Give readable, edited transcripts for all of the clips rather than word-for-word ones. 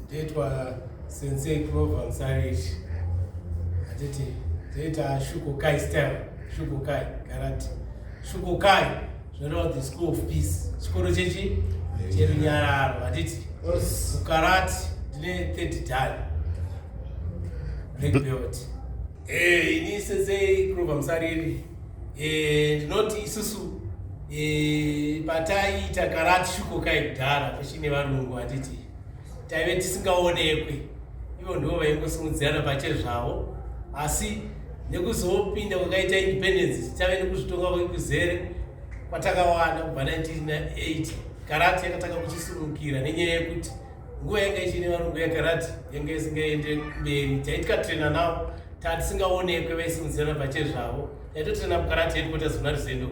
Ndetwa Sensei Clover Msarich. Atiti data Shukokai style, Shukokai karate. Shukokai, the school of peace. Chikoro chechi cherunyararo. Atiti karate ndine 30 dan. Black belt. Ini Sensei Clover Msarich. Ndinoti isusu pataita karate Shukokai kudhara pachine varungu. Atiti taive tisingaonekwe, ivo ndivo vaingosimudzirana pachezvo zvavo, asi nekuzopinda kwakaita independence tave nekuzvitonga kwekuzere kwatakawana kubva 1998. Karate yakatanga kuchisimukira nenyaya yekuti nguva yanga ichine varungu yekarate yanga isingaende mberi. Taitikatrena navo tatisingaonekwe vaisimudzirana pachezvo zvavo. Taitotrena kukarate headquarters kuna Ruzendo,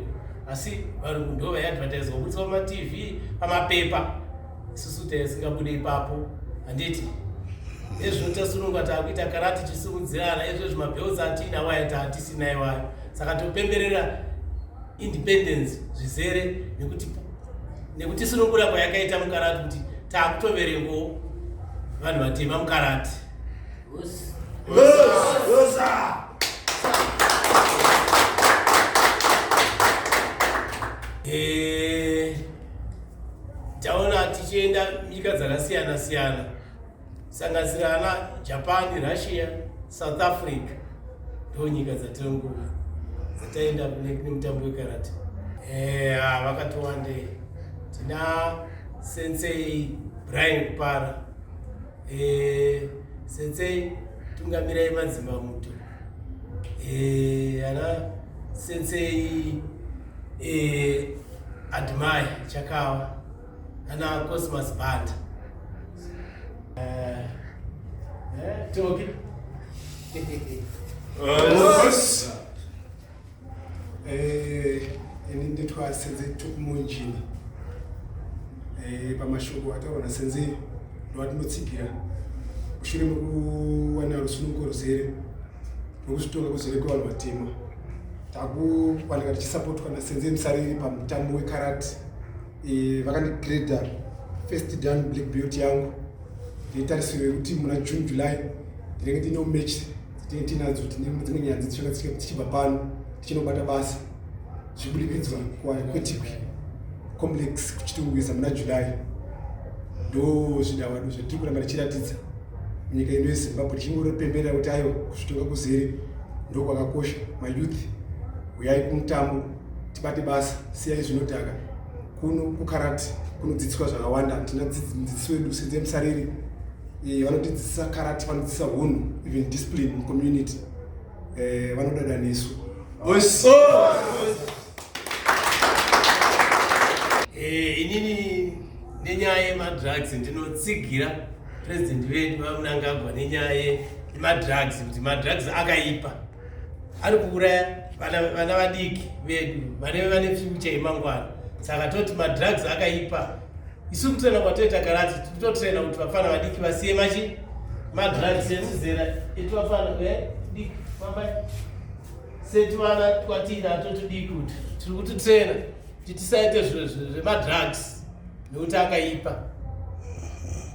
asi varungu ndivo vaiadvertise kubudisa pamatv, pamapepa. Isusu taisingabude ipapo. Handiti ezvinotasunungwa taakuita karate chisimudzirana, izvozvo mabelts atina waya taatisina iwayo. Saka topemberera independence zvizere nekuti sunungura kwayakaita mukarate kuti taakutoverengo vanhu vatema mukarate. Taona tichienda nyika dzakasiyana siyana, sanganisirana Japan, Russia, South Africa. Ndo nyika dzatirongova dzataenda kune mutambo wekarate. Vakatowandei. Tina Sensei Brian Kupara, Sensei Tungamirai Madzimba Muto, ana Sensei Admai Chakawa, ana Cosmas Banda. Toki. Ndetwa Sensei Tukumunjini. Pamashoko ataona Sensei ndwatinotsigira mushure mekuwana rusununguko ruzere rwekuzvitonga kuzere kwevanhu vatema. Takuwanika tichisapotwa naSensei Musariri pamutambo wekarate. Vakandigreda first dan black belt yangu. Nditarisirwe kuti muna June July ndinenge ndine match tinenge tinadzo dzimwe nyanzvi dzichanga tichibva pano tichinobata basa zvibudikidzwa kwetikwi complex kuchitungwisa muna July. Ndo zvidavado zvatiri kuramba tichiratidza nyika ino yeZimbabwe tichingopemberera kuti ayo kuzvitonga kuzere ndo kwakakosha. Mayouth uyai kumutambo tibate basa, siyai zvinodhaka. Kuno kukarate kunodzidziswa zvakawanda. Tina dzidziso wedu Sensei Musariri vanotidzidzisa karate, vanodzidzisa hunhu, even discipline mucommunity. Vanodada nesu. Inini nenyaya yemadrugs ndinotsigira president wedu vaMnangagwa nenyaya yemadrugs, kuti madrugs akaipa, ari kuuraya vana vadiki vedu vane future yemangwana. Saka toti madrugs akaipa. Isu kutrena kwatoita karate totrena kuti vafana vadiki vasiye madrugs enzizera etivafana diki mambai setivana kwatira totudiki kuti tiri kutitrena kuti tisaite zvemadrugs nekuti akaipa.